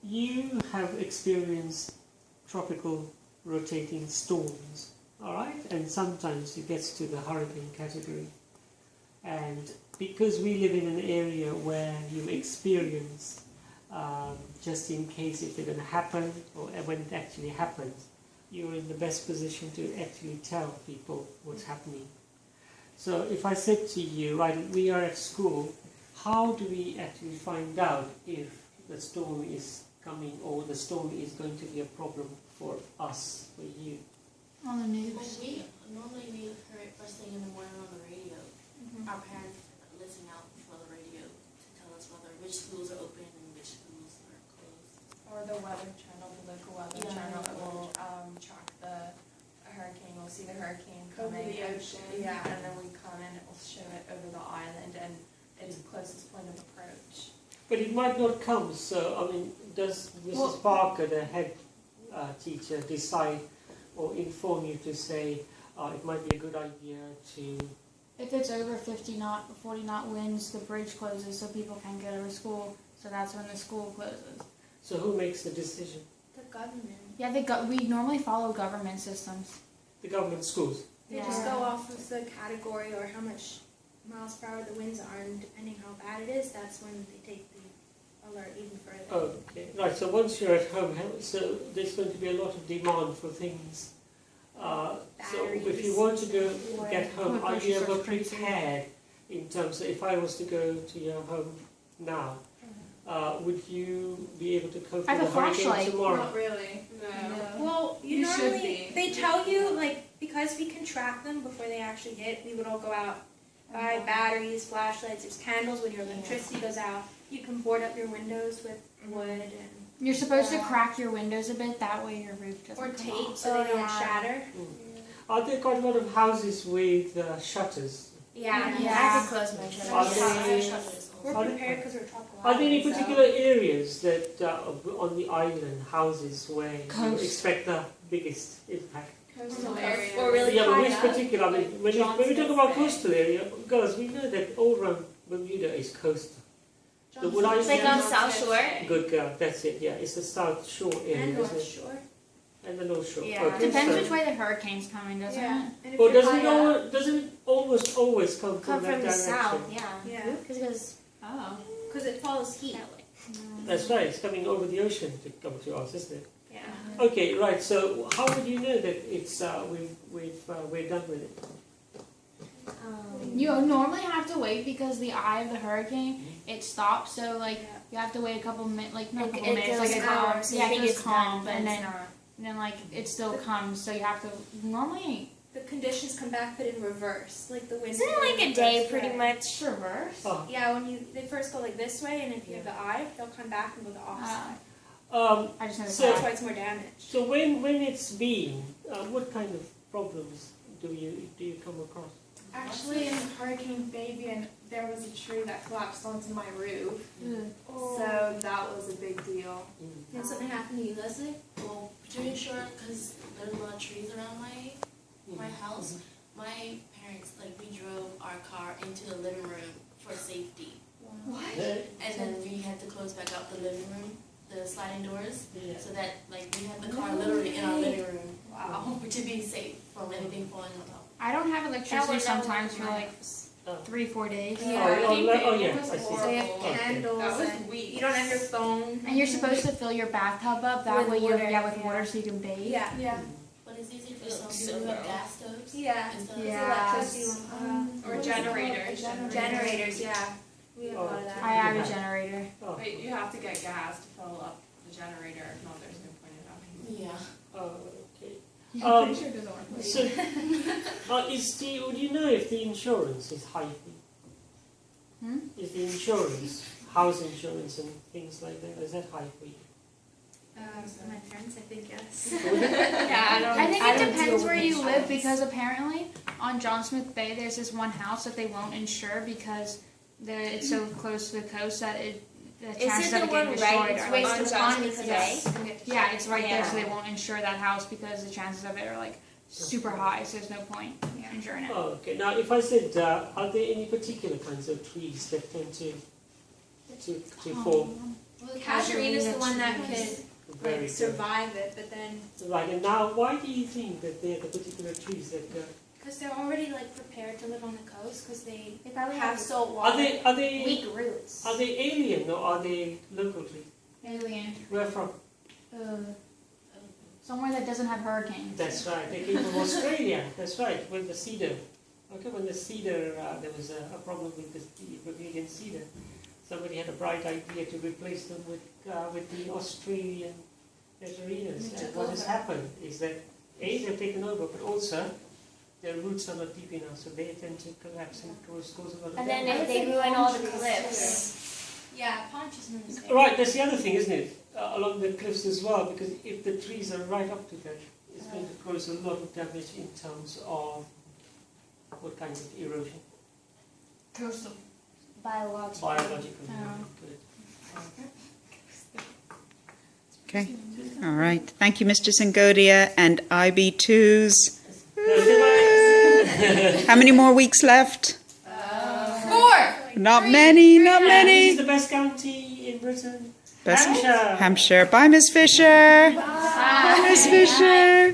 you have experienced tropical rotating storms, all right? And sometimes it gets to the hurricane category. And because we live in an area where you experience, just in case if it's going to happen, or when it actually happens, you're in the best position to actually tell people what's happening. So if I said to you, right, we are at school, how do we actually find out if the storm is coming or the storm is going to be a problem for us, for you? On the news. Normally we hear it first thing in the morning on the radio. Our parents listen out for the radio to tell us which schools are open and which schools are closed. Or the weather channel, the local weather channel, it will track the hurricane. We'll see the hurricane coming. Over the ocean. Yeah, and then we come in, it will show it over the island and its closest point of approach. But it might not come, so, I mean, does Mrs. Parker, the head teacher, decide or inform you to say it might be a good idea to... If it's over 50 knot, 40 knot winds, the bridge closes so people can't get over school. So that's when the school closes. So who makes the decision? The government. Yeah, we normally follow government systems. The government schools? They just go off of the category or how much miles per hour the winds are, and depending how bad it is, that's when they take the alert even further. Okay, right, so once you're at home, so there's going to be a lot of demand for things. So if you want to go get home, are you ever prepared in terms of, if I was to go to your home now, would you be able to cope I have with a the hurricane flashlight. tomorrow? Not really, no. Well, You should normally, be. they tell you, like, because we can track them before they actually hit, we would all go out, buy batteries, flashlights, there's candles when your electricity goes out. You can board up your windows with wood and You're supposed to crack your windows a bit, that way your roof doesn't or come tape off. so they don't shatter. Are there quite a lot of houses with shutters? Yeah, Yeah. I can close my Are shutters. they, We're Are they- prepared because we're tropical. are there any island, so- particular areas that on the island, houses where you Coast. expect the biggest impact? Coastal areas. Or really Yeah, but high which up, particular? I mean, like when we talk about Johnson's coastal area, girls, we know that all around Bermuda is coastal. The Wood It's like on Island, South Shore. good girl, that's it. Yeah, it's the South Shore area, and isn't North it? Shore. And the North Shore. Yeah. Okay, Depends so- which way the hurricane's coming, doesn't it? And if Or you're doesn't high up- it almost always come Come that from the direction? south, yeah. Yeah, Because Oh. because it follows heat. that way. That's right, it's coming over the ocean to come to us, isn't it? Yeah. Okay, right. So how would you know that it's we're done with it? You normally have to wait because the eye of the hurricane, it stops. So like Yeah. you have to wait a couple minutes, like not a It couple minutes, goes like an calm, hour. so Yeah, you it think goes it's calm, done, but and it's then not. like it still comes. So you have to normally The conditions come back, but in reverse. Like the wind. Isn't it like a day pretty much? it's reverse. Oh. Yeah, when they first go like this way, and if you have the eye, they'll come back and go the opposite. I just know So- That's that. why it's more damage. So when it's been, what kind of problems do you come across? Actually, in Hurricane Fabian, there was a tree that collapsed onto my roof. Oh. So that was a big deal. Did something happen to you, Leslie? Well, pretty sure because there's a lot of trees around my house. My parents, like, we drove our car into the living room for safety. What? And then we had to close back out the living room, the sliding doors, Yeah. so that, like, we had the car literally in our living room. Wow. To be safe from anything falling on top. I don't have electricity would never sometimes work for in my like house. 3-4 days. Oh, yeah, I see. They have Okay. candles, That was and weak. you don't have your phone. And you're supposed to fill your bathtub up that With way you water, with yeah. water so you can bathe. Yeah. Yeah. But it's easy for some people who have gas stoves. Yeah. Instead of Yeah. Electricity. Or generators. Generators, yeah. We have a lot of that. I have a generator. Oh, But you have to get gas to fill up the generator. If not, there's no point in having it. Yeah. okay. Yeah, I'm pretty sure it doesn't work. So, would you know if the insurance is high? Is the insurance, house insurance and things like that, is that high for you? My parents, I think, yes. Yeah, I don't. I think I it don't depends deal where with you live insurance. because apparently on John Smith Bay there's this one house that they won't insure because it's so close to the coast that the chances Is of it it the one getting destroyed right are way like to John Smith Bay? yeah, it's right there, so Yeah. they won't insure that house because the chances of it are like super high, so there's no point insuring it. Oh, okay. Now, if I said, are there any particular kinds of trees that tend to fall? Well, the casuarina is the one that could Very good. survive it, but then Right, and now why do you think that they're the particular trees that because they're already like prepared to live on the coast because they They probably have have salt water. are they weak roots. are they alien or are they local trees? Alien. Where from? Somewhere that doesn't have hurricanes. That's right. They came from Australia. That's right. With the cedar. Okay, when the cedar, there was a problem with the Bermudian cedar. Somebody had a bright idea to replace them with the Australian casuarinas. And what has happened is that A, they've taken over, but also their roots are not deep enough, so they tend to collapse and cause a lot of And then damage. they ruin all the cliffs. Yeah, Ponch is in the same. Right, that's the other thing, isn't it? Along the cliffs as well, because if the trees are right up to that, it's going to cause a lot of damage in terms of what kind of erosion? Coastal. Biological. Biological. Oh. Good. Okay. All right. Thank you, Mr. Sengodia and IB2s. How many more weeks left? 4! Not many, not This many. is the best county in Britain. Best Hampshire. Hampshire. Bye, Miss Fisher. Bye, Miss Fisher.